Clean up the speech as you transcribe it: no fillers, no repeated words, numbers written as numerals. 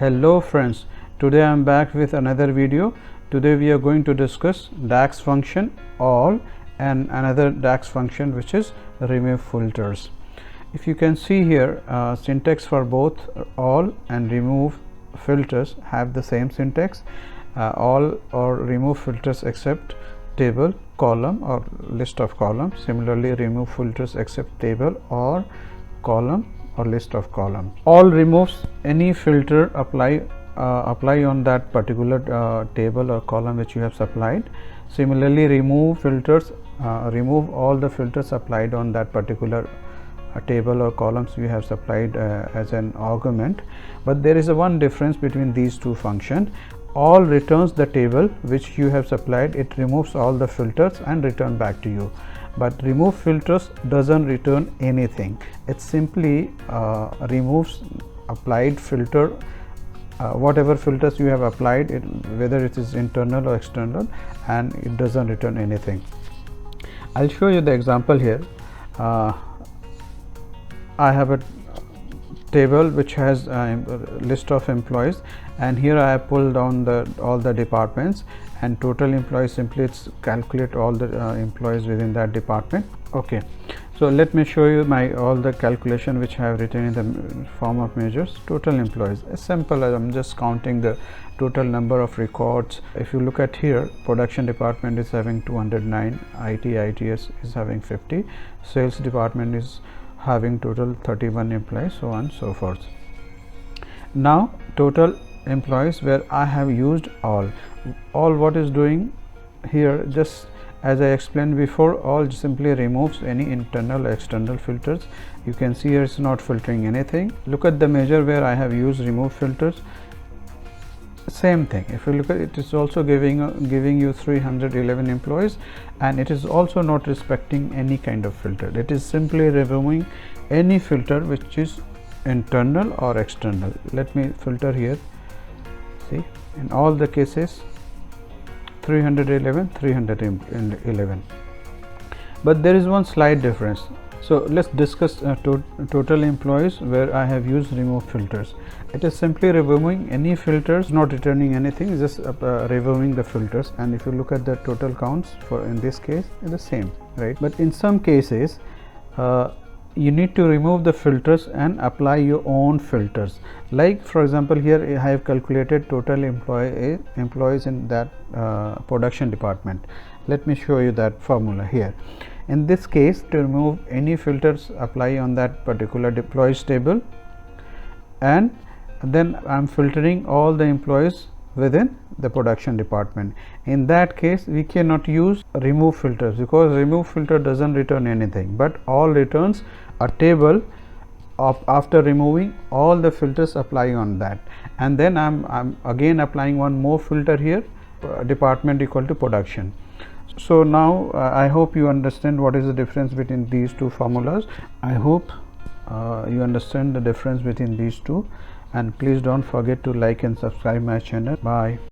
Hello friends, today I am back with another video. Today we are going to discuss DAX function all and another DAX function which is remove filters. If you can see here, syntax for both all and remove filters have the same syntax. All or remove filters except table, column or list of columns. Similarly, remove filters except table or column or list of columns. All removes any filter apply on that particular table or column which you have supplied. Similarly, remove filters remove all the filters applied on that particular table or columns you have supplied as an argument. But there is a one difference between these two functions. All returns the table which you have supplied. It removes all the filters and return back to you. But remove filters doesn't return anything. It simply removes applied filter, whatever filters you have applied, whether it is internal or external, and it doesn't return anything. I'll show you the example here. I have a table which has a list of employees, and here I have pulled down all the departments, and total employees, simply it's calculate all the employees within that department. Okay, so let me show you all the calculation which I have written in the form of measures. Total employees, as simple as I'm just counting the total number of records. If you look at here, production department is having 209, ITS is having 50, sales department is having total 31 employees, so on and so forth. Now total employees, where I have used all what is doing here, just as I explained before, all simply removes any internal or external filters. You can see here it's not filtering anything. Look at the measure where I have used remove filters. Same thing. If you look at it, it is also giving you 311 employees, and it is also not respecting any kind of filter. It is simply removing any filter which is internal or external. Let me filter here. See, in all the cases 311, but there is one slight difference. So let's discuss total employees, where I have used remove filters. It is simply removing any filters, not returning anything, just removing the filters. And if you look at the total counts, for in this case it's the same, right? But in some cases you need to remove the filters and apply your own filters. Like for example, here I have calculated total employees in that production department. Let me show you that formula here. In this case, to remove any filters apply on that particular employees table, and then I'm filtering all the employees within the production department. In that case, we cannot use remove filters, because remove filter doesn't return anything, but all returns a table of after removing all the filters apply on that. And then I'm again applying one more filter here, department equal to production. So now I hope you understand what is the difference between these two formulas. I hope you understand the difference between these two, and please don't forget to like and subscribe my channel. Bye.